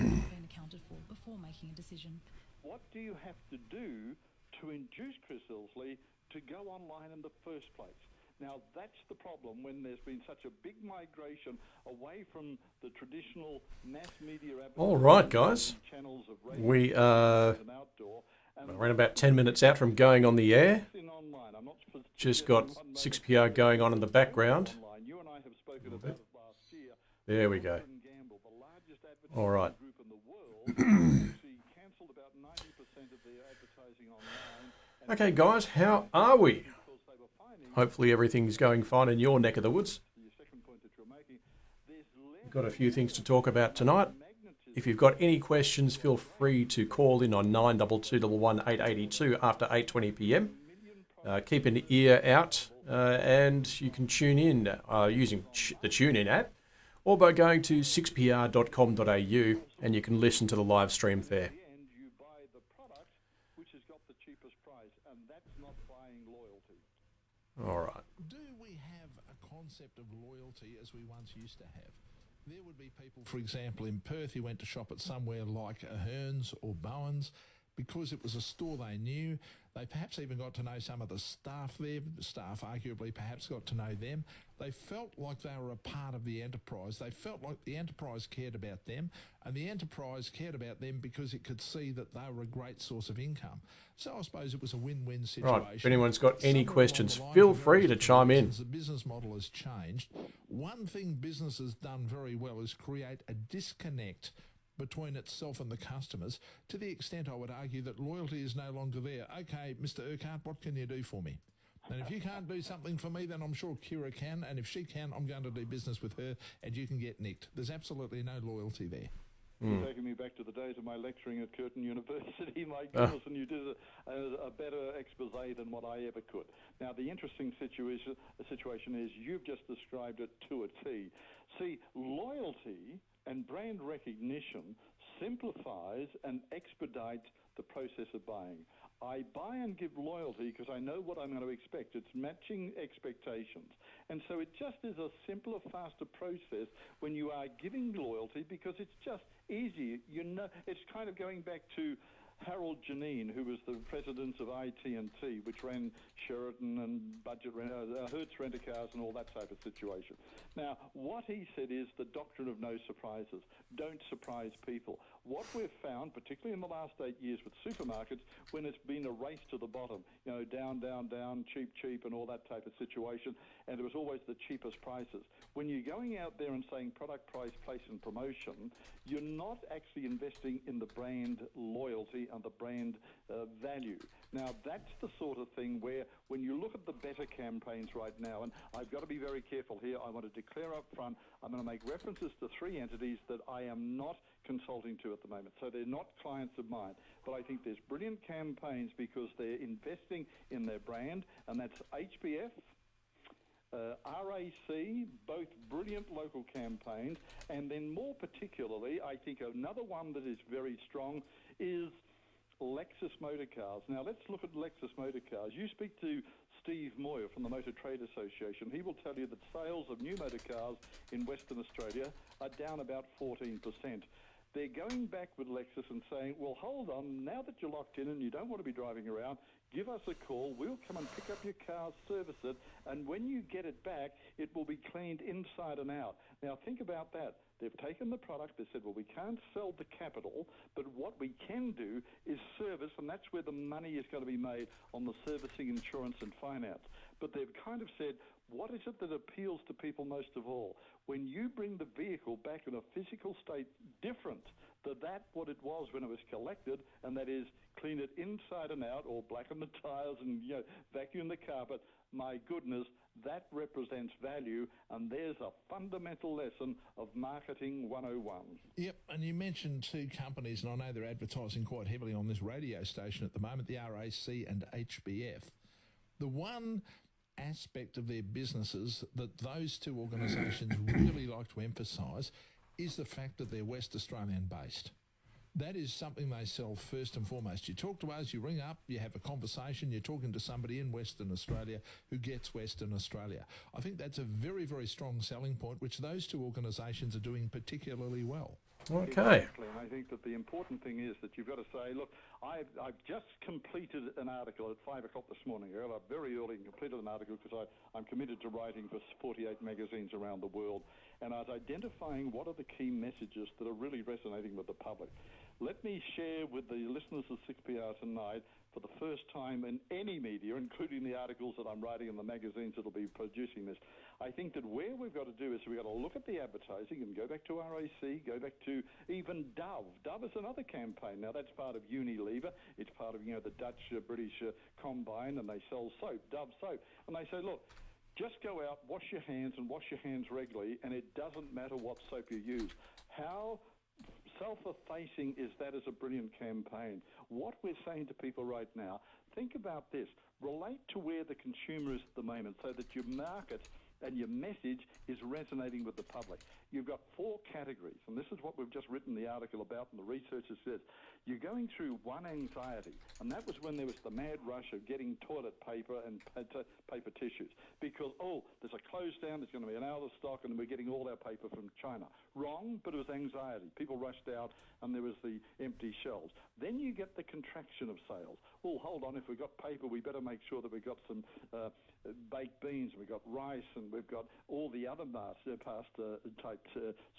not been accounted for before making a decision. What do you have to do to induce Chris Isley to go online in the first place? Now, that's the problem when there's been such a big migration away from the traditional mass media All right, guys. channels of radio We are and outdoor. And around about 10 minutes out from going on the air. Just got 6PR going on in the background. You and I have spoken about it last year. There we go. Gamble, the largest All right. group in the world, actually cancelled about 90% of their advertising online. Okay, guys, how are we? Hopefully everything's going fine in your neck of the woods. We've got a few things to talk about tonight. If you've got any questions, feel free to call in on 92211882 after 8:20 p.m. Keep an ear out and you can tune in using the TuneIn app or by going to 6pr.com.au and you can listen to the live stream there. You buy the product which has got the cheapest price, and that's not buying loyalty. All right. Do we have a concept of loyalty as we once used to have? There would be people, for example, in Perth who went to shop at somewhere like Ahern's or Bowen's because it was a store they knew. They perhaps even got to know some of the staff there. Staff arguably perhaps got to know them. They felt like they were a part of the enterprise. They felt like the enterprise cared about them, and the enterprise cared about them because it could see that they were a great source of income. So I suppose it was a win-win situation. Right. If anyone's got any Somewhere questions, along the line, feel for free various to chime in. reasons, the business model has changed. One thing business has done very well is create a disconnect between itself and the customers, to the extent I would argue that loyalty is no longer there. Okay, Mr. Urquhart, what can you do for me? And if you can't do something for me, then I'm sure Kira can, and if she can, I'm going to do business with her, and you can get nicked. There's absolutely no loyalty there. You're taking me back to the days of my lecturing at Curtin University, my goodness, and you did a better expose than what I ever could. Now, the interesting situation is you've just described it to a T. See, loyalty and brand recognition simplifies and expedites the process of buying. I buy and give loyalty because I know what I'm going to expect. It's matching expectations. And so it just is a simpler, faster process when you are giving loyalty because it's just easy. You know, it's kind of going back to Harold Janine, who was the president of IT&T, which ran Sheraton and Hertz Rent-A-Cars and all that type of situation. Now, what he said is the doctrine of no surprises. Don't surprise people. What we've found, particularly in the last 8 years with supermarkets, when it's been a race to the bottom, you know, down, down, down, cheap, cheap, and all that type of situation, and it was always the cheapest prices. When you're going out there and saying product, price, place, and promotion, you're not actually investing in the brand loyalty and the brand value. Now, that's the sort of thing where when you look at the better campaigns right now, and I've got to be very careful here, I want to declare up front, I'm going to make references to 3 entities that I am not consulting to at the moment. So they're not clients of mine. But I think there's brilliant campaigns because they're investing in their brand, and that's HBF, RAC, both brilliant local campaigns, and then more particularly, I think another one that is very strong is Lexus Motor Cars. Now, let's look at Lexus Motor Cars. You speak to Steve Moyer from the Motor Trade Association. He will tell you that sales of new motor cars in Western Australia are down about 14%. They're going back with Lexus and saying, well, hold on, now that you're locked in and you don't want to be driving around, give us a call, we'll come and pick up your car, service it, and when you get it back, it will be cleaned inside and out. Now, think about that. They've taken the product, they said, well, we can't sell the capital, but what we can do is service, and that's where the money is going to be made on the servicing, insurance, and finance. But they've kind of said, what is it that appeals to people most of all? When you bring the vehicle back in a physical state different to that what it was when it was collected, and that is clean it inside and out, or blacken the tires and vacuum the carpet, my goodness, that represents value, and there's a fundamental lesson of marketing 101. Yep, and you mentioned 2 companies, and I know they're advertising quite heavily on this radio station at the moment, the RAC and HBF. The one aspect of their businesses that those 2 organisations really like to emphasise is the fact that they're West Australian based. That is something they sell first and foremost. You talk to us, you ring up, you have a conversation, you're talking to somebody in Western Australia who gets Western Australia. I think that's a very, very strong selling point, which those two organisations are doing particularly well. Okay. Exactly, and I think that the important thing is that you've got to say, look, I've just completed an article at 5 o'clock this morning. I got up very early and completed an article because I'm committed to writing for 48 magazines around the world, and I was identifying what are the key messages that are really resonating with the public. Let me share with the listeners of 6PR tonight, for the first time in any media, including the articles that I'm writing in the magazines that will be producing this, I think that where we've got to do is we've got to look at the advertising and go back to RAC, go back to even Dove. Dove is another campaign. Now, that's part of Unilever. It's part of, the Dutch-British combine, and they sell soap, Dove soap. And they say, look, just go out, wash your hands, and wash your hands regularly, and it doesn't matter what soap you use. How self-effacing is that as a brilliant campaign? What we're saying to people right now, think about this. Relate to where the consumer is at the moment so that your market and your message is resonating with the public. You've got 4 categories, and this is what we've just written the article about, and the researcher says. You're going through one, anxiety, and that was when there was the mad rush of getting toilet paper and paper tissues because, there's a close down, there's going to be an out of stock, and we're getting all our paper from China. Wrong, but it was anxiety. People rushed out, and there was the empty shelves. Then you get the contraction of sales. Well, hold on, if we've got paper, we better make sure that we've got some baked beans, we've got rice, and we've got all the other pasta-type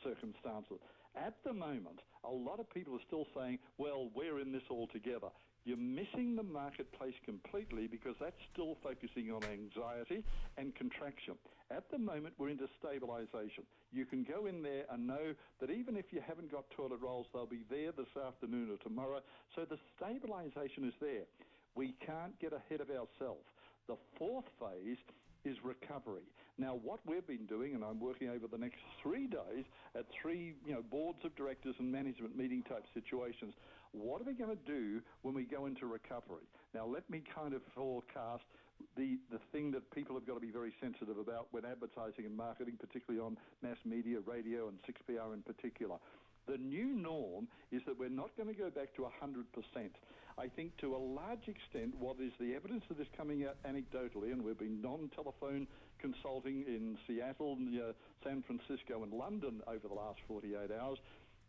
circumstances. At the moment, a lot of people are still saying, well, we're in this all together. You're missing the marketplace completely because that's still focusing on anxiety and contraction. At the moment, we're into stabilisation. You can go in there and know that even if you haven't got toilet rolls, they'll be there this afternoon or tomorrow. So the stabilisation is there. We can't get ahead of ourselves. The 4th phase is recovery. Now, what we've been doing, and I'm working over the next 3 days at 3 boards of directors and management meeting type situations, what are we going to do when we go into recovery? Now, let me kind of forecast the thing that people have got to be very sensitive about when advertising and marketing, particularly on mass media, radio, and 6PR in particular. The new norm is that we're not going to go back to 100%. I think to a large extent, what is the evidence that is coming out anecdotally, and we've been non-telephone consulting in Seattle, San Francisco, and London over the last 48 hours,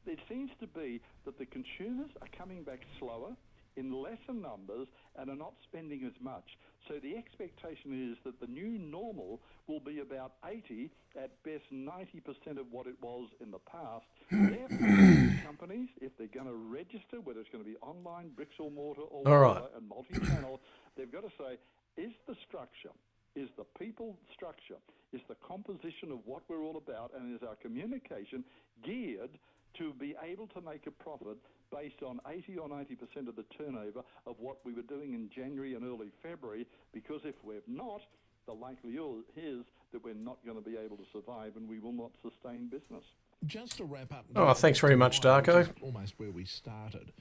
it seems to be that the consumers are coming back slower, in lesser numbers, and are not spending as much. So the expectation is that the new normal will be about 80, at best 90% of what it was in the past. Therefore, companies, if they're going to register, whether it's going to be online, bricks or mortar, or whatever, and multi-channel, they've got to say, is the structure, is the people structure, is the composition of what we're all about, and is our communication geared to be able to make a profit based on 80 or 90% of the turnover of what we were doing in January and early February, because if we're not, the likelihood is that we're not going to be able to survive and we will not sustain business. Just to wrap up... thanks very much, Darko. Almost where we started.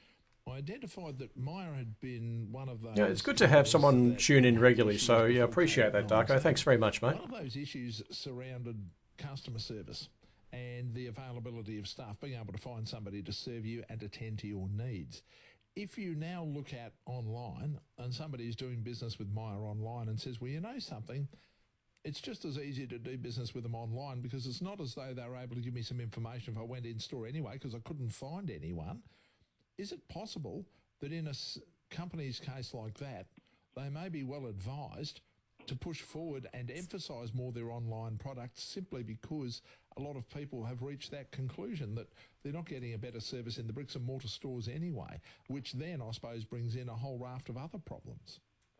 I identified that Myer had been one of those... Yeah, it's good to have someone tune in regularly, so yeah, appreciate that, Darko. Thanks very much, mate. One of those issues surrounded customer service and the availability of staff, being able to find somebody to serve you and attend to your needs. If you now look at online and somebody's doing business with Myer online and says, well, you know something, it's just as easy to do business with them online because it's not as though they were able to give me some information if I went in store anyway because I couldn't find anyone. Is it possible that in a company's case like that, they may be well advised to push forward and emphasise more their online products simply because a lot of people have reached that conclusion that they're not getting a better service in the bricks and mortar stores anyway, which then, I suppose, brings in a whole raft of other problems?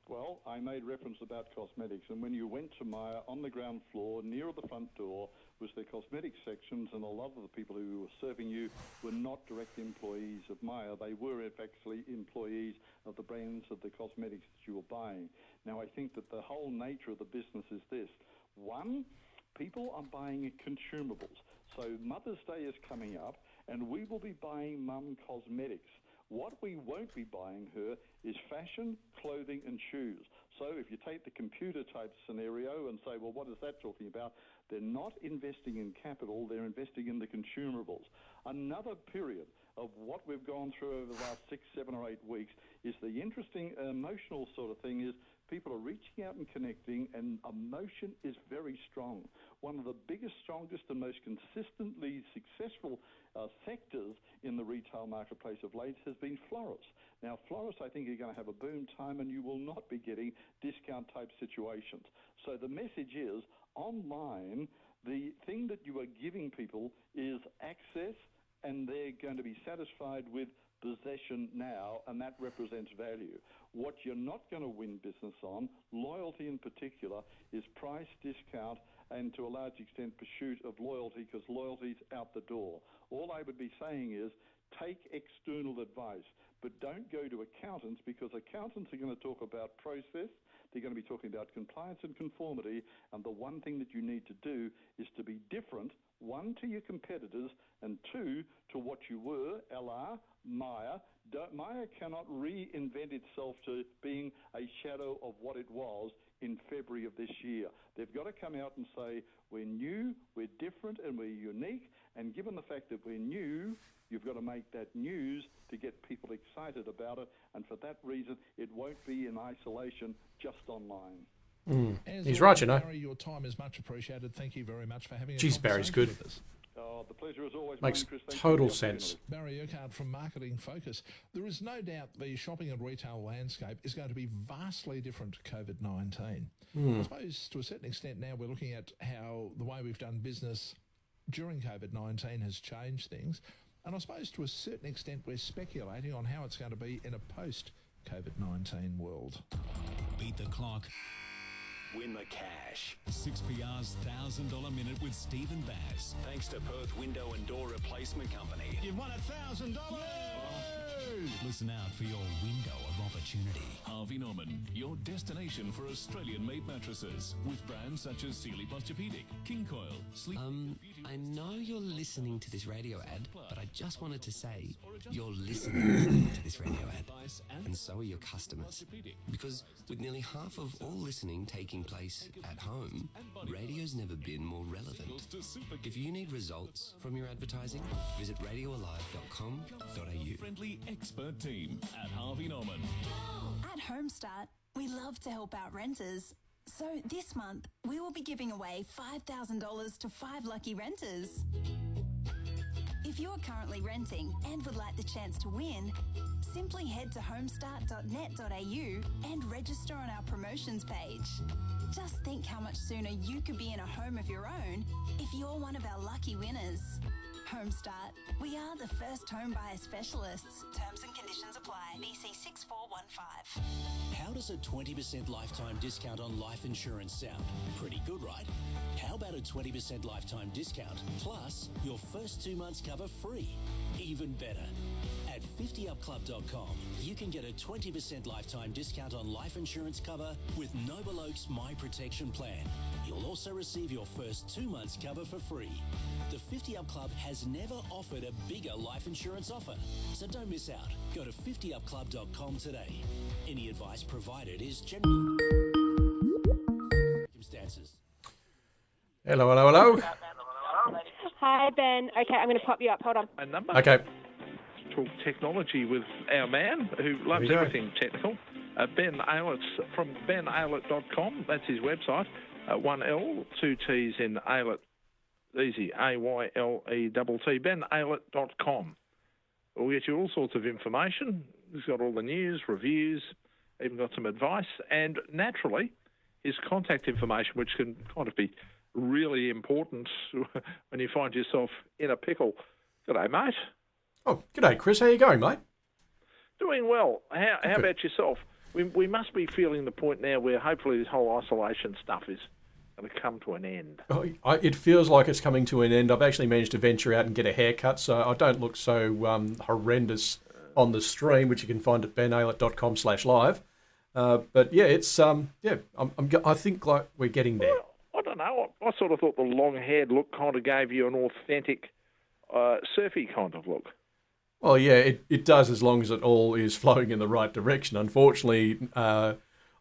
Well, I made reference about cosmetics, and when you went to Myer, on the ground floor, near the front door, was their cosmetics sections, and a lot of the people who were serving you were not direct employees of Myer. They were actually employees of the brands of the cosmetics that you were buying. Now, I think that the whole nature of the business is this. One, people are buying consumables. So Mother's Day is coming up, and we will be buying Mum cosmetics. What we won't be buying her is fashion, clothing, and shoes. So if you take the computer type scenario and say, well, what is that talking about? They're not investing in capital, they're investing in the consumables. Another period of what we've gone through over the last 6, 7 or 8 weeks is the interesting emotional sort of thing is people are reaching out and connecting, and emotion is very strong. One of the biggest, strongest and most consistently successful sectors in the retail marketplace of late has been florists. Now, florists, I think, are going to have a boom time, and you will not be getting discount-type situations. So the message is, online, the thing that you are giving people is access, and they're going to be satisfied with possession now, and that represents value. What you're not going to win business on, loyalty in particular, is price, discount, and to a large extent pursuit of loyalty, because loyalty's out the door. All I would be saying is take external advice, but don't go to accountants, because accountants are going to talk about process, they're going to be talking about compliance and conformity, and the one thing that you need to do is to be different, one, to your competitors, and two, to what you were, LR, Maya. Maya cannot reinvent itself to being a shadow of what it was in February of this year. They've got to come out and say, we're new, we're different, and we're unique, and given the fact that we're new, you've got to make that news to get people excited about it, and for that reason, it won't be in isolation, just online. He's right, you know. Barry, your time is much appreciated. Thank you very much for having a Geez, Barry's conversation good. with us. Oh, the pleasure is always Makes mine, Chris. Thank you total for the opportunity. sense. Barry Urquhart from Marketing Focus. There is no doubt the shopping and retail landscape is going to be vastly different to COVID-19. I suppose to a certain extent now we're looking at how the way we've done business during COVID-19 has changed things. And I suppose to a certain extent we're speculating on how it's going to be in a post-COVID-19 world. Beat the clock. Win the cash. 6PR's $1,000 minute with Stephen Baz. Thanks to Perth Window and Door Replacement Company. You've won $1,000! Listen out for your window of opportunity. Harvey Norman, your destination for Australian-made mattresses with brands such as Sealy Posturepedic, King Coil, Sleep. I know you're listening to this radio ad, but I just wanted to say you're listening to this radio ad, and so are your customers. Because with nearly half of all listening taking place at home, radio's never been more relevant. If you need results from your advertising, visit radioalive.com.au. Friendly expert team at Harvey Norman. At Homestart, we love to help out renters. So this month, we will be giving away $5,000 to 5 lucky renters. If you're currently renting and would like the chance to win, simply head to homestart.net.au and register on our promotions page. Just think how much sooner you could be in a home of your own if you're one of our lucky winners. Homestart. We are the first home buyer specialists. Terms and conditions apply. BC 6415. How does a 20% lifetime discount on life insurance sound? Pretty good, right? How about a 20% lifetime discount plus your first 2 months cover free? Even better. At 50upclub.com, you can get a 20% lifetime discount on life insurance cover with Noble Oak's My Protection Plan. You'll also receive your first 2 months cover for free. The 50 Up Club has never offered a bigger life insurance offer, so don't miss out. Go to 50upclub.com today. Any advice provided is general circumstances. Hello, hello, hello. Hi, Ben. Okay, I'm going to pop you up. Hold on. A number. Okay. Talk technology with our man who loves There we go. everything technical. Ben Aylett from benaylett.com. That's his website. 1 L, 2 T's in Aylett. Easy. AYLETT. benaylett.com. We'll get you all sorts of information. He's got all the news, reviews, even got some advice, and naturally his contact information, which can kind of be really important when you find yourself in a pickle. G'day, mate. Oh, g'day, Chris. How you going, mate? Doing well. How about yourself? We must be feeling the point now where hopefully this whole isolation stuff is going to come to an end. Oh, it feels like it's coming to an end. I've actually managed to venture out and get a haircut, so I don't look so horrendous on the stream, which you can find at benaylett.com/live. But yeah, it's I think like we're getting there. Well, I don't know. I sort of thought the long-haired look kind of gave you an authentic, surfy kind of look. Well, yeah, it does as long as it all is flowing in the right direction. Unfortunately,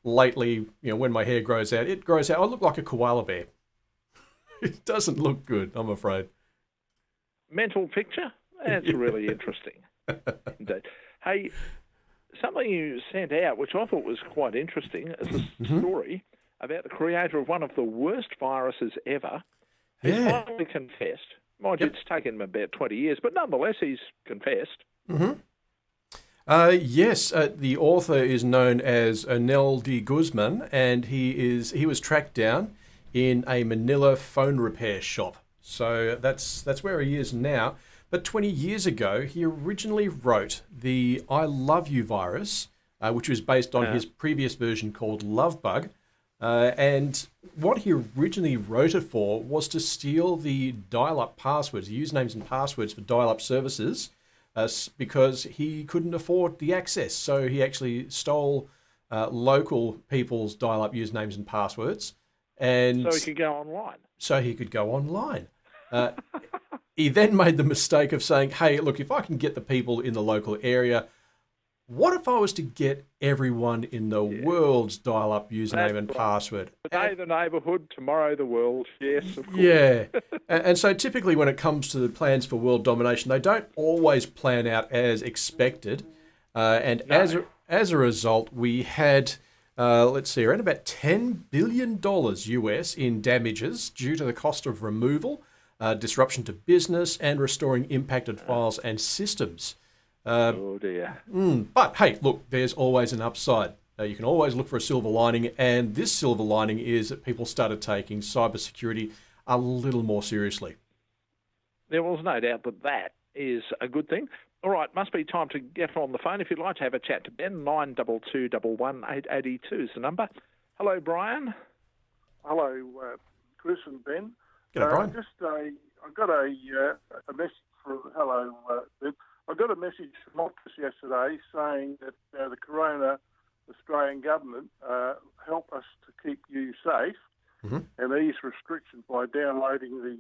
lately, when my hair grows out, it grows out. I look like a koala bear. It doesn't look good, I'm afraid. Mental picture? That's really interesting. Indeed. Hey, something you sent out, which I thought was quite interesting, is a story about the creator of one of the worst viruses ever, who's finally confessed. Mind you, it's taken him about 20 years, but nonetheless, he's confessed. Yes, the author is known as Onel de Guzman, and he was tracked down in a Manila phone repair shop. So that's where he is now. But 20 years ago, he originally wrote the I Love You virus, which was based on his previous version called Lovebug. And what he originally wrote it for was to steal the dial-up passwords, the usernames and passwords for dial-up services, because he couldn't afford the access. So he actually stole local people's dial-up usernames and passwords. And so he could go online. He then made the mistake of saying, hey, look, if I can get the people in the local area, what if I was to get everyone in the world's dial-up username and password? Today the neighbourhood, tomorrow the world. Yes, of course. Yeah. And so typically when it comes to the plans for world domination, they don't always plan out as expected. As a result, we had, around about $10 billion US in damages due to the cost of removal, disruption to business, and restoring impacted files and systems. Oh dear. But hey, look, there's always an upside. You can always look for a silver lining, and this silver lining is that people started taking cybersecurity a little more seriously. There was no doubt that is a good thing. All right, must be time to get on the phone. If you'd like to have a chat to Ben, 92211 is the number. Hello, Brian. Hello, Chris and Ben. G'day, Brian. I got a message from Ben. I got a message from Optus yesterday saying that the Corona Australian government help us to keep you safe and ease restrictions by downloading the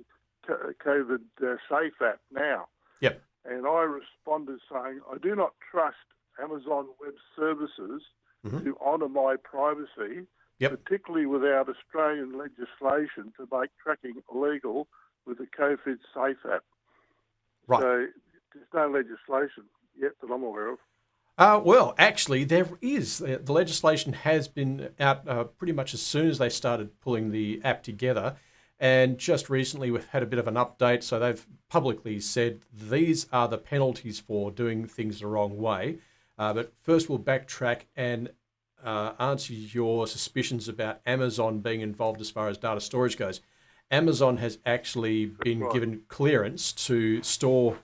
COVID Safe app now. Yep. And I responded saying, I do not trust Amazon Web Services to honour my privacy, particularly without Australian legislation to make tracking illegal with the COVID Safe app. Right. So there's no legislation yet that I'm aware of. Well, actually, there is. The legislation has been out pretty much as soon as they started pulling the app together. And just recently, we've had a bit of an update. So they've publicly said these are the penalties for doing things the wrong way. But first, we'll backtrack and answer your suspicions about Amazon being involved as far as data storage goes. Amazon has actually been given clearance to store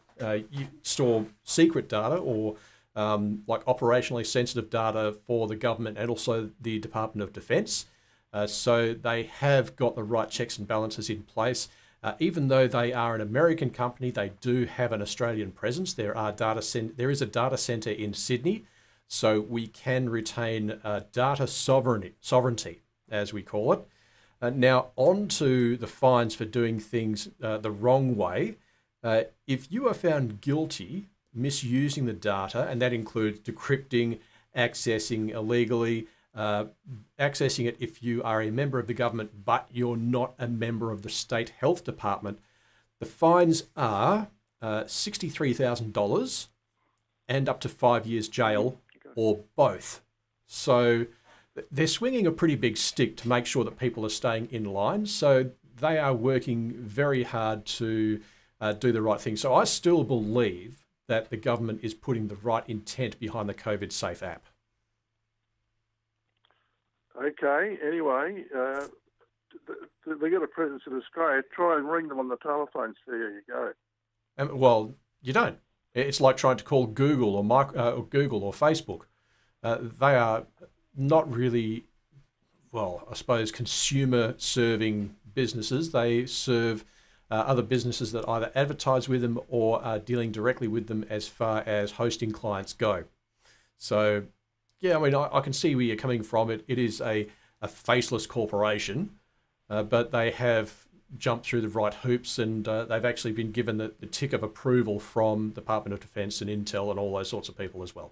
secret data or like operationally sensitive data for the government and also the Department of Defence. So they have got the right checks and balances in place. Even though they are an American company, they do have an Australian presence. There is a data centre in Sydney, so we can retain data sovereignty, as we call it. Now, on to the fines for doing things the wrong way. If you are found guilty misusing the data, and that includes decrypting, accessing illegally, accessing it if you are a member of the government but you're not a member of the state health department, the fines are $63,000 and up to 5 years jail or both. So they're swinging a pretty big stick to make sure that people are staying in line. So they are working very hard to do the right thing. So I still believe that the government is putting the right intent behind the COVID Safe app. Okay, anyway, they got a presence in Australia. Try and ring them on the telephone, see how you go. Well, you don't. It's like trying to call Google or Google or Facebook. They are not really, well, I suppose, consumer-serving businesses. They serve other businesses that either advertise with them or are dealing directly with them as far as hosting clients go. So, yeah, I mean, I can see where you're coming from. It is a faceless corporation, but they have jumped through the right hoops, and they've actually been given the tick of approval from the Department of Defence and Intel and all those sorts of people as well.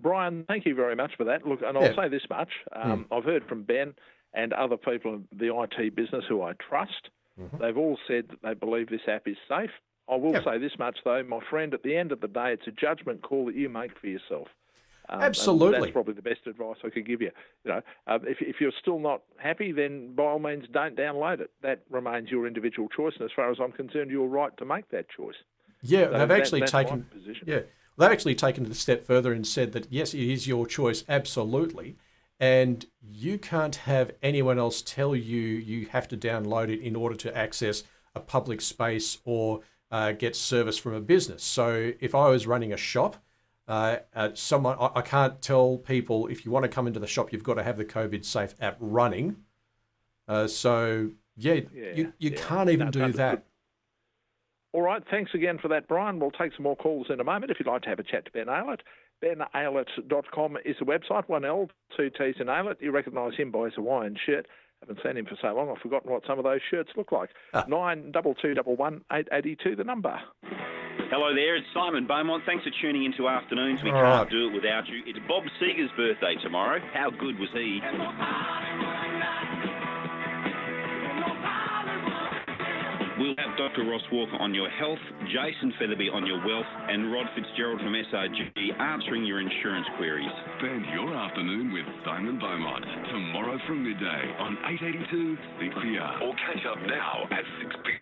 Brian, thank you very much for that. Look, and I'll say this much. I've heard from Ben and other people in the IT business who I trust. They've all said that they believe this app is safe. I will say this much, though, my friend, at the end of the day, it's a judgment call that you make for yourself. Absolutely. That's probably the best advice I could give you. If you're still not happy, then by all means don't download it. That remains your individual choice, and as far as I'm concerned, you're right to make that choice. Yeah, So they've actually that's taken. my position. Yeah, they've actually taken it a step further and said that yes, it is your choice, absolutely, and you can't have anyone else tell you have to download it in order to access a public space or get service from a business. So if I was running a shop, I can't tell people if you want to come into the shop, you've got to have the COVID Safe app running. You can't even do that. All right, thanks again for that, Brian. We'll take some more calls in a moment. If you'd like to have a chat to Ben Aylett, benaylett.com is the website, 1L, 2 T's in Aylett. You recognise him by his Hawaiian shirt. Haven't seen him for so long, I've forgotten what some of those shirts look like. 9221 882, the number. Hello there, it's Simon Beaumont. Thanks for tuning into Afternoons. We can't do it without you. It's Bob Seger's birthday tomorrow. How good was he? We'll have Dr. Ross Walker on your health, Jason Featherby on your wealth, and Rod Fitzgerald from SRG answering your insurance queries. Spend your afternoon with Simon Beaumont tomorrow from midday on 882 6PR. Or catch up now at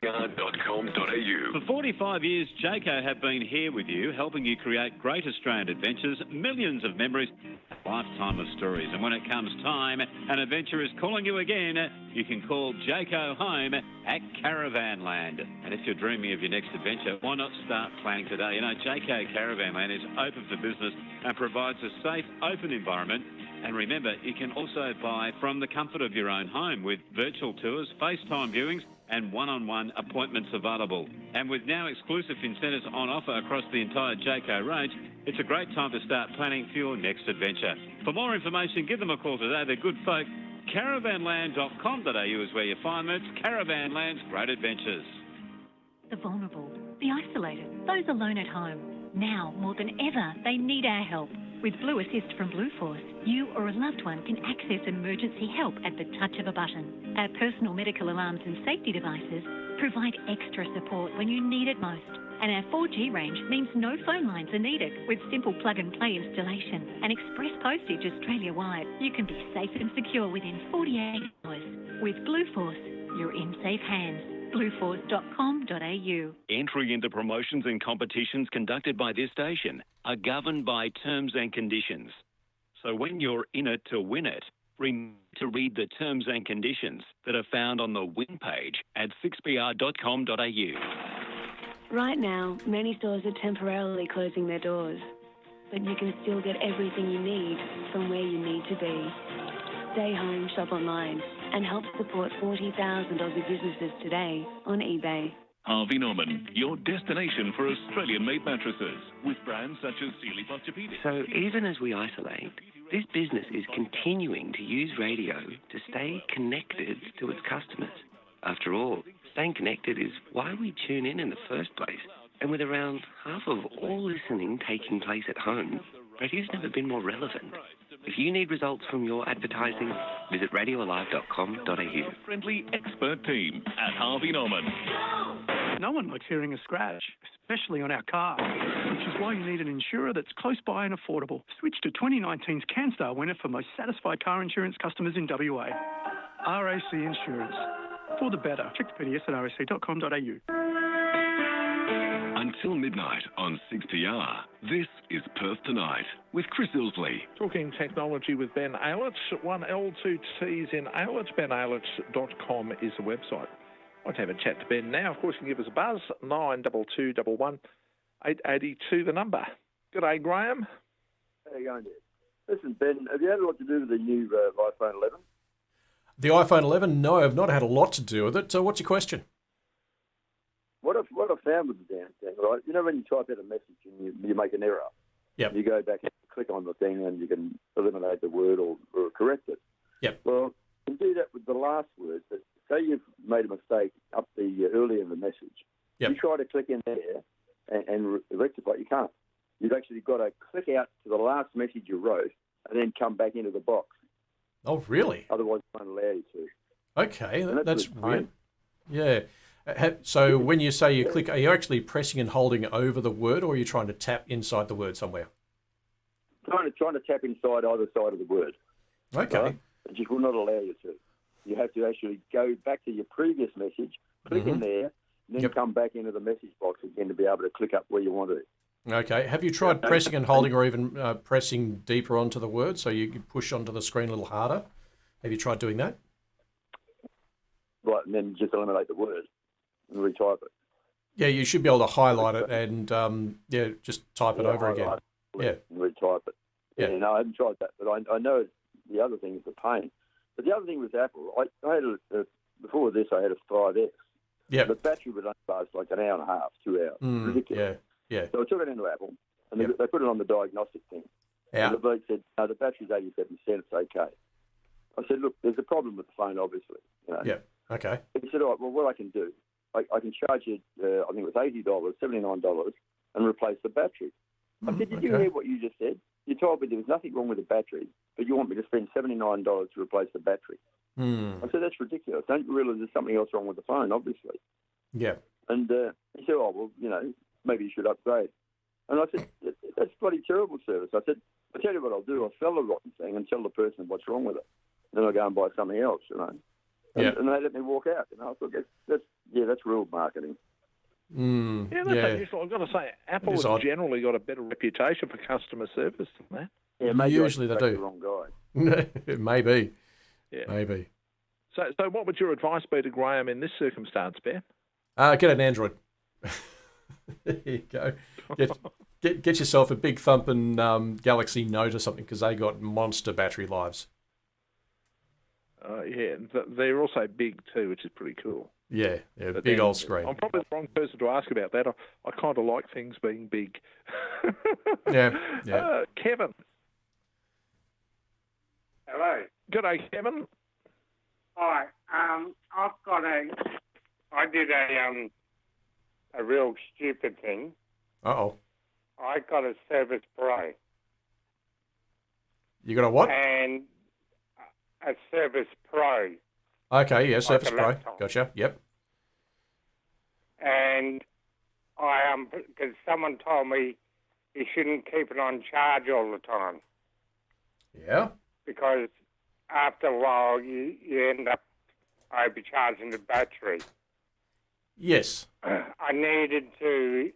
6PR.com.au. For 45 years, Jayco have been here with you, helping you create great Australian adventures, millions of memories, a lifetime of stories. And when it comes time, an adventure is calling you again, you can call Jayco home at Caravanland. And if you're dreaming of your next adventure, why not start planning today? You know, Jayco Caravanland is open for business and provides a safe, open environment. And remember, you can also buy from the comfort of your own home with virtual tours, FaceTime viewings, and one-on-one appointments available. And with now exclusive incentives on offer across the entire Jayco range, it's a great time to start planning for your next adventure. For more information, give them a call today. They're good folk. Caravanland.com.au is where you find them. It's Caravanland's Great Adventures. The vulnerable, the isolated, those alone at home. Now, more than ever, they need our help. With Blue Assist from Blue Force, you or a loved one can access emergency help at the touch of a button. Our personal medical alarms and safety devices provide extra support when you need it most. And our 4G range means no phone lines are needed. With simple plug-and-play installation and express postage Australia-wide, you can be safe and secure within 48 hours. With Blue Force, you're in safe hands. blueforce.com.au. Entry into promotions and competitions conducted by this station are governed by terms and conditions. So when you're in it to win it, remember to read the terms and conditions that are found on the win page at 6pr.com.au. Right now, many stores are temporarily closing their doors, but you can still get everything you need from where you need to be. Stay home, shop online, and help support 40,000 Aussie businesses today on eBay. Harvey Norman, your destination for Australian-made mattresses, with brands such as Sealy Posturepedic. So even as we isolate, this business is continuing to use radio to stay connected to its customers. After all, staying connected is why we tune in the first place. And with around half of all listening taking place at home, radio's never been more relevant. If you need results from your advertising, visit radioalive.com.au. Friendly expert team at Harvey Norman. No one likes hearing a scratch, especially on our car, which is why you need an insurer that's close by and affordable. Switch to 2019's CanStar winner for most satisfied car insurance customers in WA. RAC Insurance. For the better. Check the PDS at rac.com.au. Until midnight on 6PR, this is Perth Tonight with Chris Isley. Talking technology with Ben Aylett, 1L, 2 T's in Aylett. benaylett.com is the website. I'd have a chat to Ben now. Of course, you can give us a buzz, 9221 882, the number. G'day, Graham. How you going, Dad? Listen, Ben, have you had a lot to do with the new iPhone 11? The iPhone 11? No, I've not had a lot to do with it. So what's your question? What I found with the damn thing, right? You know when you type out a message and you make an error? Yep. You go back and click on the thing and you can eliminate the word or correct it. Yep. Well, you can do that with the last word. But say you've made a mistake up the earlier in the message. Yep. You try to click in there and rectify it. You can't. You've actually got to click out to the last message you wrote and then come back into the box. Oh, really? Otherwise, it won't allow you to. Okay, that's weird. Yeah. So when you say you click, are you actually pressing and holding over the word, or are you trying to tap inside the word somewhere? Trying to tap inside either side of the word. Okay. Right? It just will not allow you to. You have to actually go back to your previous message, click in there, and then come back into the message box again to be able to click up where you want to. Okay. Have you tried pressing and holding, or even pressing deeper onto the word so you can push onto the screen a little harder? Have you tried doing that? Right, and then just eliminate the word and retype it. Yeah, you should be able to highlight it and just type it over again. Yeah, and retype it. Yeah, no, I haven't tried that, but I know the other thing is the pain. But the other thing with Apple, I had before this I had a 5S. Yeah. The battery would only last like an hour and a half, 2 hours. Ridiculous. Yeah. So I took it into Apple, and they put it on the diagnostic thing. Yeah. And the bloke said, no, the battery's 87%, it's okay. I said, look, there's a problem with the phone, obviously. You know? Yeah. Okay. He said, all right, well, what I can do, I can charge you, I think it was $80, $79, and replace the battery. I said, did you hear what you just said? You told me there was nothing wrong with the battery, but you want me to spend $79 to replace the battery. I said, that's ridiculous. Don't you realise there's something else wrong with the phone, obviously? Yeah. And he said, oh, well, you know, maybe you should upgrade. And I said, that's bloody terrible service. I said, I'll tell you what I'll do. I'll sell the rotten thing and tell the person what's wrong with it. Then I'll go and buy something else, you know. And they let me walk out, you know. I thought, that's real marketing. Yeah, that's useful. I've got to say, Apple has generally got a better reputation for customer service than that. Yeah, maybe usually they do. The wrong guy. Maybe. Yeah. Maybe. So what would your advice be to Graham in this circumstance, Ben? Get an Android. There you go. Get yourself a big thumping Galaxy Note or something, because they got monster battery lives. They're also big too, which is pretty cool. Yeah, big old screen. I'm probably the wrong person to ask about that. I kind of like things being big. Yeah. Kevin. Hello. G'day, Kevin. Hi. I did a real stupid thing. Uh-oh. I got a Service Pro. You got a what? And a Service Pro. Okay, yeah, Surface Pro. laptop. Gotcha, yep. And because someone told me you shouldn't keep it on charge all the time. Yeah? Because after a while you end up overcharging the battery. Yes. I needed the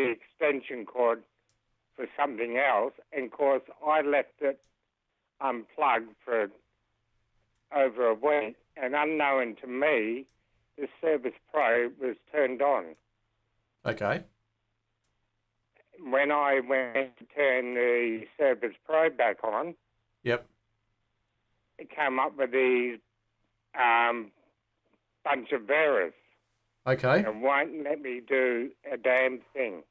extension cord for something else, and of course I left it unplugged for over a week, and unknown to me, the Service Pro was turned on. Okay. When I went to turn the Service Pro back on, yep, it came up with these bunch of errors. Okay. And won't let me do a damn thing.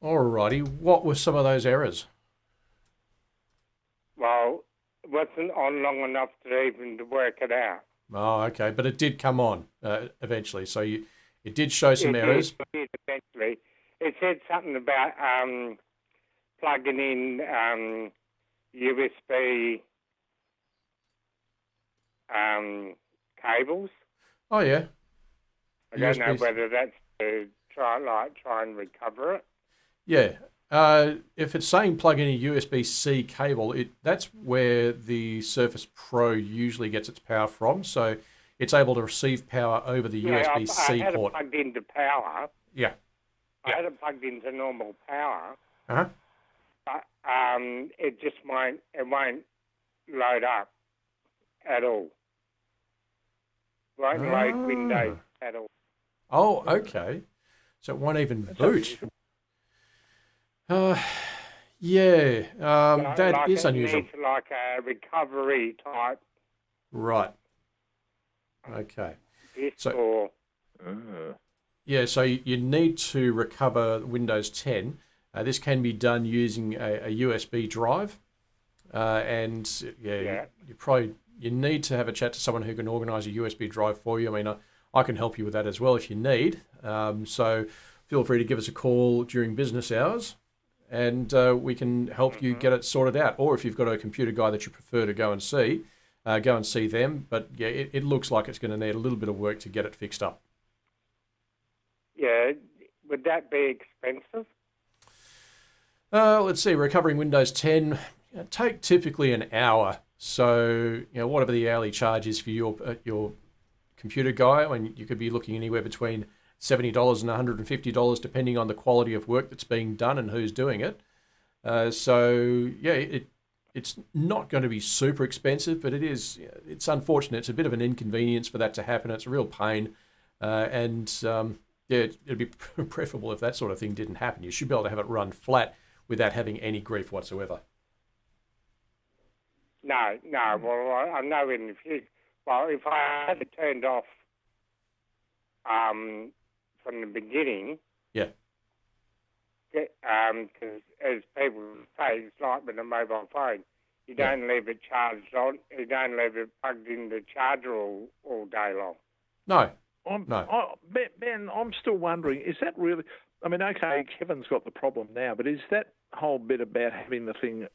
Alrighty. What were some of those errors? Well, it wasn't on long enough to even to work it out. Oh, okay. But it did come on eventually. So it did show some errors. It did eventually. It said something about plugging in USB cables. Oh, yeah. I don't know whether that's to try and recover it. Yeah. If it's saying plug in a USB-C cable, that's where the Surface Pro usually gets its power from. So it's able to receive power over the USB-C I had port. it plugged into power. Yeah. I had it plugged into normal power. Uh-huh. But it won't load up at all. Won't load Windows at all. Oh, okay. So it won't even boot. Yeah, that is unusual. It needs like a recovery type. Right. Okay. So, yeah, so you need to recover Windows 10. This can be done using a USB drive, and you need to have a chat to someone who can organise a USB drive for you. I mean, I can help you with that as well if you need. So feel free to give us a call during business hours, and we can help you get it sorted out. Or if you've got a computer guy that you prefer to go and see, go and see them. But yeah, it looks like it's going to need a little bit of work to get it fixed up. Yeah, would that be expensive? Let's see, recovering Windows 10 take typically an hour. So whatever the hourly charge is for your computer guy, you could be looking anywhere between $70 and $150 depending on the quality of work that's being done and who's doing it. So yeah, it's not going to be super expensive, but it's unfortunate. It's a bit of an inconvenience for that to happen. It's a real pain, yeah, it'd be preferable if that sort of thing didn't happen. You should be able to have it run flat without having any grief whatsoever. No. Well, I know in the future. Well, if I had it turned off from the beginning, yeah, because as people say, it's like with a mobile phone. You don't leave it charged on. You don't leave it plugged in the charger all day long. No. Ben, I'm still wondering, is that really... I mean, okay, Kevin's got the problem now, but is that whole bit about having the thing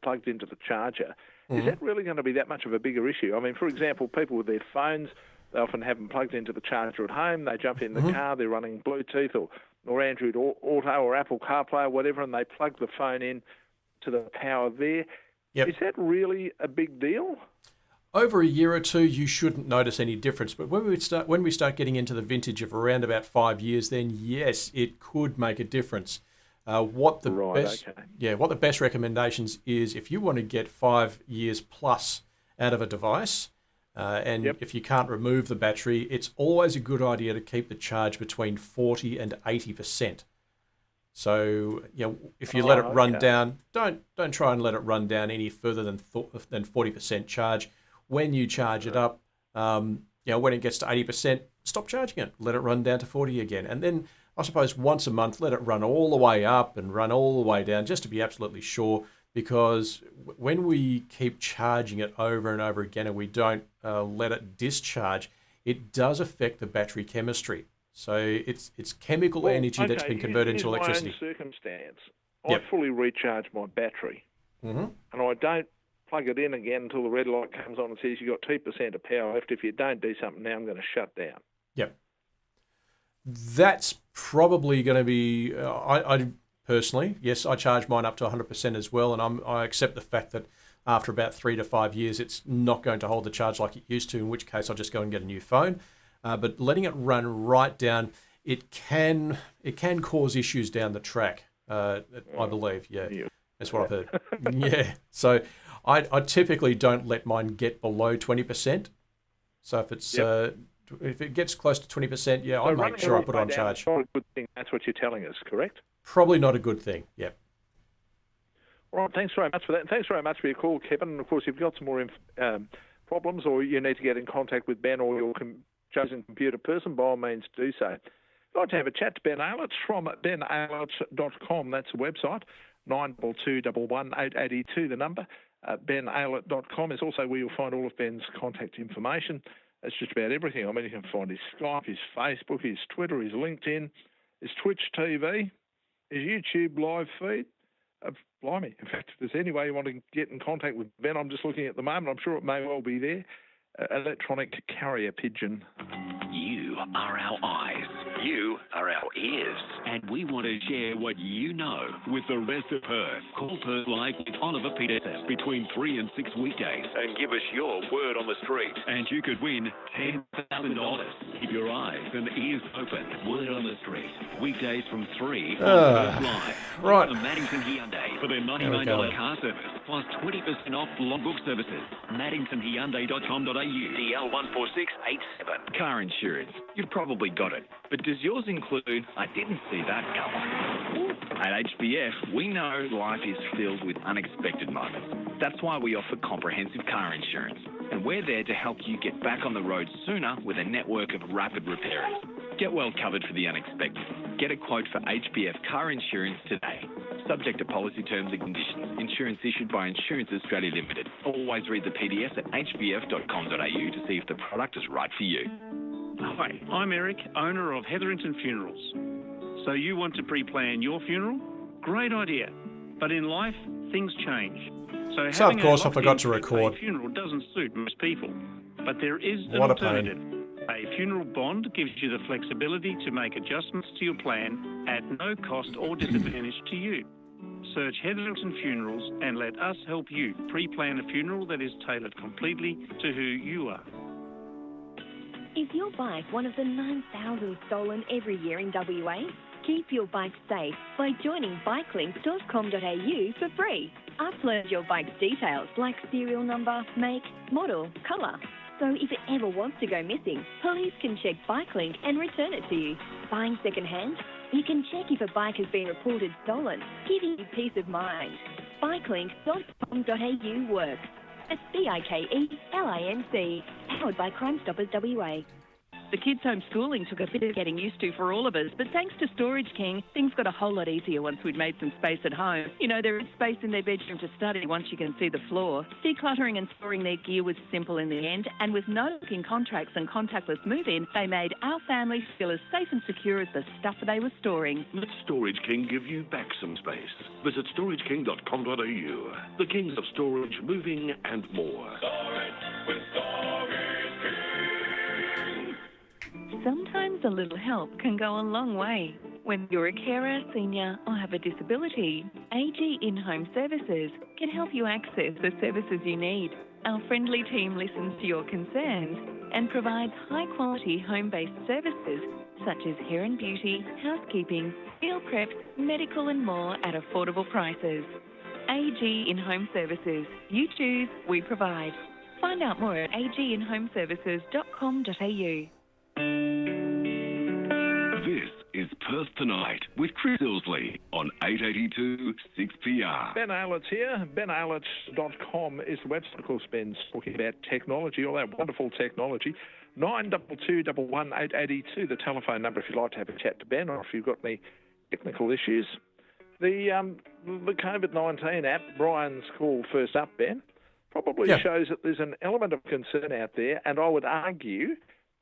plugged into the charger, is that really going to be that much of a bigger issue? I mean, for example, people with their phones, they often have them plugged into the charger at home. They jump in the car, they're running Bluetooth or Android Auto or Apple CarPlay or whatever, and they plug the phone in to the power there. Yep. Is that really a big deal? Over a year or two, you shouldn't notice any difference. But when we start getting into the vintage of around about 5 years, then yes, it could make a difference. What the best recommendations is, if you want to get 5 years plus out of a device, and if you can't remove the battery, it's always a good idea to keep the charge between 40 and 80%. So if you let it run down, don't try and let it run down any further than 40% charge. When you charge it up, when it gets to 80%, stop charging it. Let it run down to 40 again. And then I suppose once a month, let it run all the way up and run all the way down, just to be absolutely sure, because when we keep charging it over and over again and we don't let it discharge, it does affect the battery chemistry. So it's chemical energy that's been converted into electricity. In my own circumstance, I fully recharge my battery, and I don't plug it in again until the red light comes on and says you've got 2% of power left. If you don't do something now, I'm going to shut down. Yep. That's probably going to be, I personally, yes, I charge mine up to 100% as well, and I accept the fact that after about 3 to 5 years, it's not going to hold the charge like it used to, in which case I'll just go and get a new phone. But letting it run right down, it can cause issues down the track, I believe. Yeah, that's what I've heard. Yeah, so I typically don't let mine get below 20%. So if it's if it gets close to 20%, I make sure I put it on charge. Not a good thing. That's what you're telling us, correct? Probably not a good thing. Yep. All right. Thanks very much for that. And thanks very much for your call, Kevin. And of course, if you've got some more problems, or you need to get in contact with Ben or your chosen computer person, by all means do so. I'd like to have a chat to Ben Aylett from benaylett.com. That's the website. 922118882, the number. benaylett.com is also where you'll find all of Ben's contact information. That's just about everything. I mean, you can find his Skype, his Facebook, his Twitter, his LinkedIn, his Twitch TV, his YouTube live feed. Blimey. In fact, if there's any way you want to get in contact with Ben, I'm just looking at the moment. I'm sure it may well be there. Electronic carrier pigeon. You are our eyes. You are our ears. And we want to share what you know with the rest of Perth. Call Perth Live with Oliver Peterson between 3 and 6 weekdays. And give us your word on the street. And you could win $10,000. Keep your eyes and ears open. Word on the street. Weekdays from 3 on Perth Live. Right. The Maddington Hyundai for their $99 car service. Plus 20% off logbook services. MaddingtonHyundai.com.au. DL14687. Car insurance. You've probably got it. But does yours include, I didn't see that coming? At HBF, we know life is filled with unexpected moments. That's why we offer comprehensive car insurance. And we're there to help you get back on the road sooner with a network of rapid repairers. Get well covered for the unexpected. Get a quote for HBF car insurance today. Subject to policy terms and conditions. Insurance issued by Insurance Australia Limited. Always read the PDF at hbf.com.au to see if the product is right for you. Hi, I'm Eric, owner of Hetherington Funerals. So you want to pre-plan your funeral? Great idea. But in life, things change. So So, of having course, a I forgot to locked-in record. prepaid funeral doesn't suit most people, but there is an What a pain. alternative. A funeral bond gives you the flexibility to make adjustments to your plan at no cost or disadvantage to you. Search Hetherington Funerals and let us help you pre-plan a funeral that is tailored completely to who you are. Is your bike one of the 9,000 stolen every year in WA? Keep your bike safe by joining bikelinks.com.au for free. Upload your bike's details like serial number, make, model, colour. So if it ever wants to go missing, police can check BikeLink and return it to you. Buying second-hand? You can check if a bike has been reported stolen, giving you peace of mind. Bikelinks.com.au works. That's BIKELINC, powered by Crime Stoppers WA. The kids' homeschooling took a bit of getting used to for all of us, but thanks to Storage King, things got a whole lot easier once we'd made some space at home. You know, there is space in their bedroom to study once you can see the floor. Decluttering and storing their gear was simple in the end, and with no looking contracts and contactless move-in, they made our family feel as safe and secure as the stuff they were storing. Let Storage King give you back some space. Visit storageking.com.au. The kings of storage, moving and more. Sometimes a little help can go a long way. When you're a carer, senior, or have a disability, AG In-Home Services can help you access the services you need. Our friendly team listens to your concerns and provides high-quality home-based services such as hair and beauty, housekeeping, meal prep, medical and more at affordable prices. AG In-Home Services. You choose, we provide. Find out more at aginhomeservices.com.au. This is Perth Tonight with Chris Isley on 882 6PR. Ben Ailett's here. BenAiletts.com is the website. Of course, Ben's talking about technology, all that wonderful technology. 922-11882, the telephone number if you'd like to have a chat to Ben or if you've got any technical issues. The COVID-19 app, Brian's called First Up, Ben, probably shows that there's an element of concern out there, and I would argue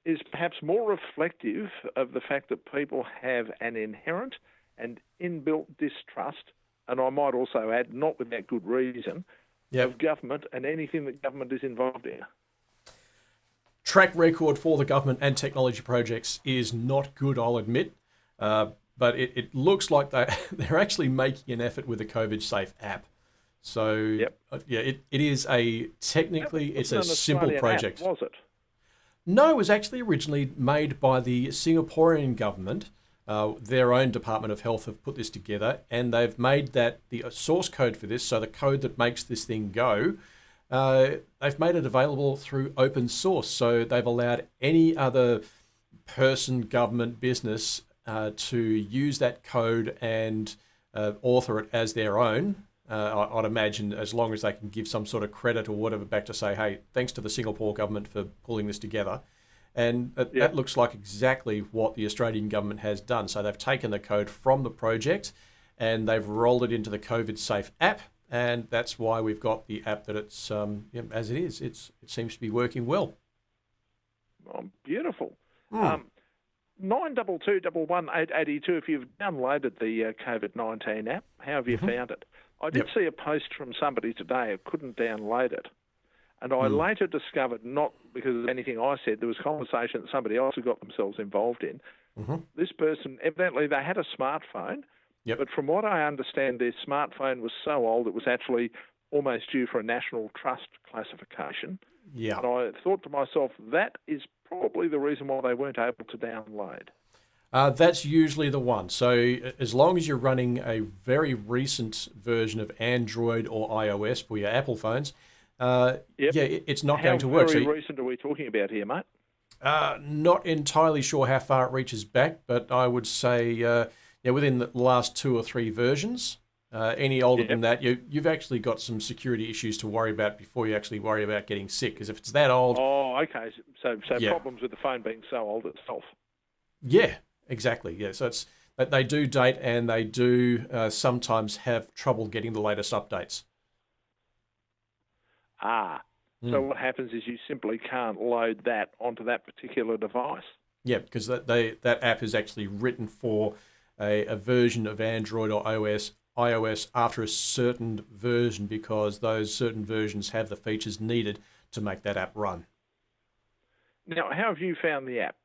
is perhaps more reflective of the fact that people have an inherent and inbuilt distrust, and I might also add, not without good reason, of government and anything that government is involved in. Track record for the government and technology projects is not good, I'll admit, but it looks like they're actually making an effort with the COVID-safe app. So, it is it's a simple project. App, was it? No, it was actually originally made by the Singaporean government. Their own Department of Health have put this together, and they've made that the source code for this, so the code that makes this thing go, they've made it available through open source. So they've allowed any other person, government, business to use that code and author it as their own. I'd imagine as long as they can give some sort of credit or whatever back to say, hey, thanks to the Singapore government for pulling this together. And that looks like exactly what the Australian government has done. So they've taken the code from the project and they've rolled it into the COVID-safe app. And that's why we've got the app that it's as it is. It seems to be working well. Oh, beautiful. 922-11882, if you've downloaded the COVID-19 app, how have you found it? I did see a post from somebody today who couldn't download it. And I later discovered, not because of anything I said, there was conversation that somebody else had got themselves involved in. This person, evidently they had a smartphone, but from what I understand, their smartphone was so old it was actually almost due for a national trust classification. Yeah. And I thought to myself, that is probably the reason why they weren't able to download. That's usually the one. So as long as you're running a very recent version of Android or iOS for your Apple phones, it's not going to work. How very recent are we talking about here, mate? Not entirely sure how far it reaches back, but I would say within the last 2 or 3 versions. Any older than that, you've actually got some security issues to worry about before you actually worry about getting sick. Because if it's that old... Oh, okay. So problems with the phone being so old itself. Yeah, exactly. Yeah, so it's that they do date and they do sometimes have trouble getting the latest updates. So what happens is you simply can't load that onto that particular device. Yeah, because that app is actually written for a version of Android or iOS iOS after a certain version because those certain versions have the features needed to make that app run. Now, how have you found the app?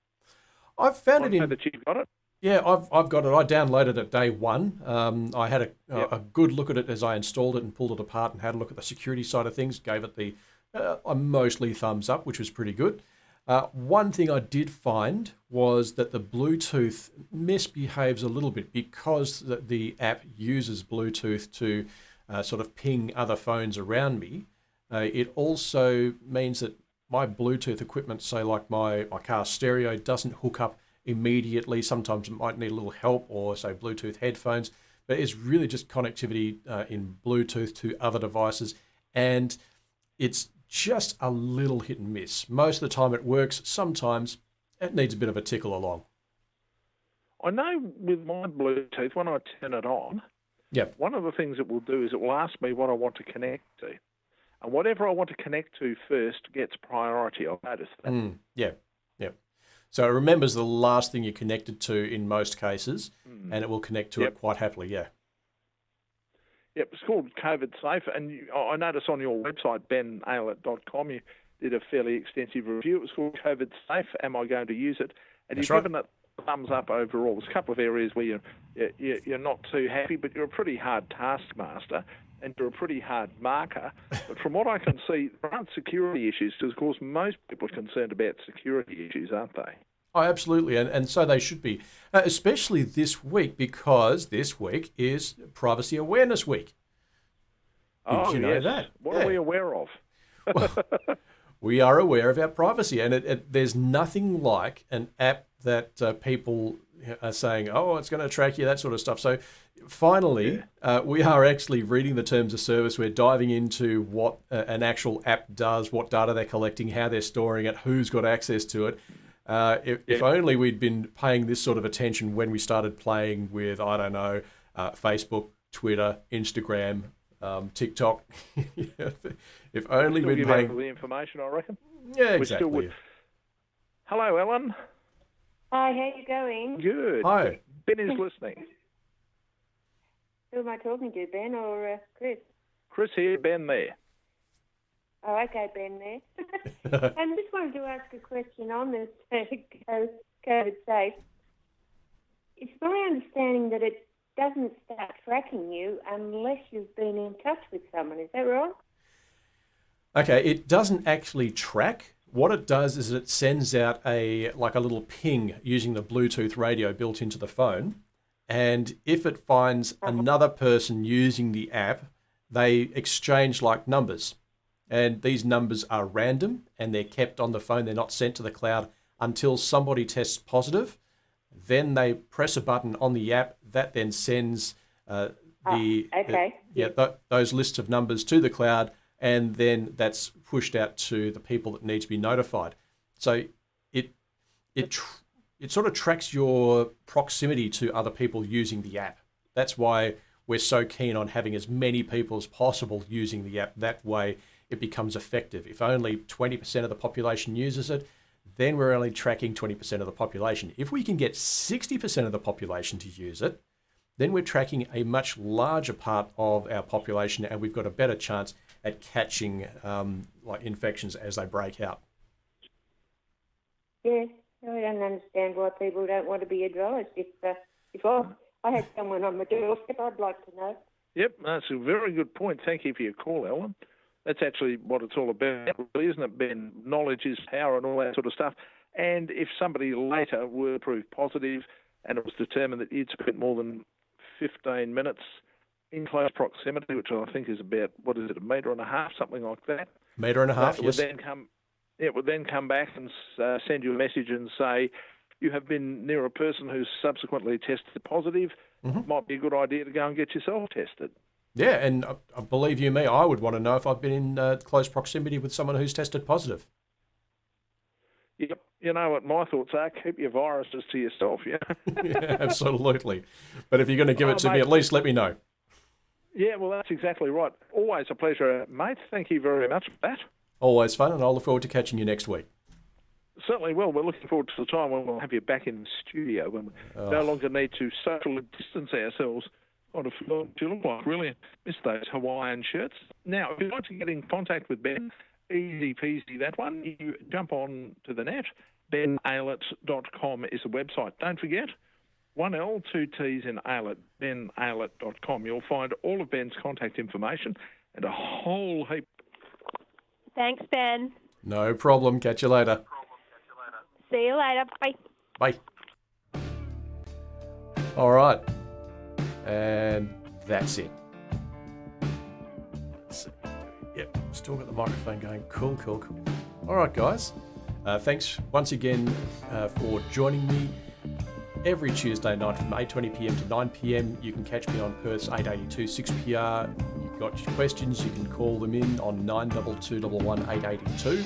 I've found it in... that you've got it? Yeah, I've got it. I downloaded it day one. I had a good look at it as I installed it and pulled it apart and had a look at the security side of things. Gave it the mostly thumbs up, which was pretty good. One thing I did find was that the Bluetooth misbehaves a little bit because the app uses Bluetooth to sort of ping other phones around me. It also means that my Bluetooth equipment, say like my car stereo, doesn't hook up immediately. Sometimes it might need a little help, or say Bluetooth headphones, but it's really just connectivity in Bluetooth to other devices, and it's just a little hit and miss. Most of the time it works. Sometimes it needs a bit of a tickle along. I know with my Bluetooth, when I turn it on, one of the things it will do is it will ask me what I want to connect to. And whatever I want to connect to first gets priority. I've noticed that. Yeah. So it remembers the last thing you connected to in most cases, and it will connect to it quite happily, Yep, it's called COVID Safe, and I noticed on your website, benaylett.com, you did a fairly extensive review. It was called COVID Safe. Am I going to use it? And you've given it a thumbs up overall. There's a couple of areas where you're not too happy, but you're a pretty hard taskmaster, and you're a pretty hard marker. But from what I can see, there aren't security issues, because, of course, most people are concerned about security issues, aren't they? Oh, absolutely, and so they should be, especially this week, because this week is Privacy Awareness Week. Did you know that? What are we aware of? Well, we are aware of our privacy, and there's nothing like an app that people are saying, oh, it's going to track you, that sort of stuff. So finally, we are actually reading the terms of service. We're diving into what an actual app does, what data they're collecting, how they're storing it, who's got access to it. If only we'd been paying this sort of attention when we started playing with, I don't know, Facebook, Twitter, Instagram, TikTok. If only we'd been paying... the information, I reckon. Yeah, exactly. We still would. Hello, Ellen. Hi, how you going? Good. Hi. Ben is listening. Who am I talking to, Ben or Chris? Chris here, Ben there. Oh, okay, Ben there. I just wanted to ask a question on this COVID Safe. It's my understanding that it doesn't start tracking you unless you've been in touch with someone. Is that right? Okay, it doesn't actually track. What it does is it sends out a little ping using the Bluetooth radio built into the phone. And if it finds another person using the app, they exchange like numbers. And these numbers are random and they're kept on the phone. They're not sent to the cloud until somebody tests positive. Then they press a button on the app that then sends those lists of numbers to the cloud, and then that's pushed out to the people that need to be notified. So it sort of tracks your proximity to other people using the app. That's why we're so keen on having as many people as possible using the app. That way it becomes effective. If only 20% of the population uses it, then we're only tracking 20% of the population. If we can get 60% of the population to use it, then we're tracking a much larger part of our population, and we've got a better chance at catching infections as they break out. Yeah, I don't understand why people don't want to be advised. If I had someone on my doorstep, I'd like to know. Yep, that's a very good point. Thank you for your call, Ellen. That's actually what it's all about, really, isn't it, Ben? Knowledge is power and all that sort of stuff. And if somebody later were proved positive and it was determined that you'd spent more than 15 minutes in close proximity, which I think is about, a metre and a half, something like that. Metre and a half, yes. It would then come back and send you a message and say, you have been near a person who's subsequently tested positive. Mm-hmm. It might be a good idea to go and get yourself tested. Yeah, and believe you me, I would want to know if I've been in close proximity with someone who's tested positive. Yep. You know what my thoughts are? Keep your viruses to yourself, yeah? Yeah, absolutely. But if you're going to give it to me, at least let me know. Yeah, well, that's exactly right. Always a pleasure, mate. Thank you very much for that. Always fun, and I'll look forward to catching you next week. Certainly will. We're looking forward to the time when we'll have you back in the studio, when we no longer need to socially distance ourselves What a you look like. Really miss those Hawaiian shirts. Now, if you'd like to get in contact with Ben, easy peasy that one. You jump on to the net. benaylett.com is the website. Don't forget, 1L, 2 T's in Aylett, benaylett.com. You'll find all of Ben's contact information and a whole heap. Thanks, Ben. No problem. Catch you later. See you later. Bye. Bye. All right. And that's it. Let's see. Yep, still got the microphone going. Cool. All right, guys. Thanks once again for joining me. Every Tuesday night from 8:20pm to 9pm, you can catch me on Perth's 882 6PR. You've got your questions, you can call them in on 92211882,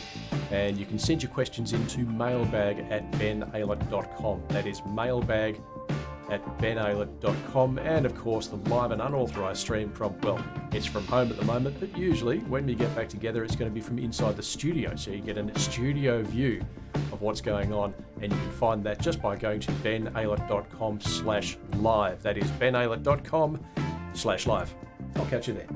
and you can send your questions into mailbag@benaylett.com. That is mailbag@benaylett.com, and of course the live and unauthorised stream from, well, it's from home at the moment, but usually when we get back together it's going to be from inside the studio, so you get a studio view of what's going on, and you can find that just by going to benaylett.com/live. That is benaylett.com/live. I'll catch you there.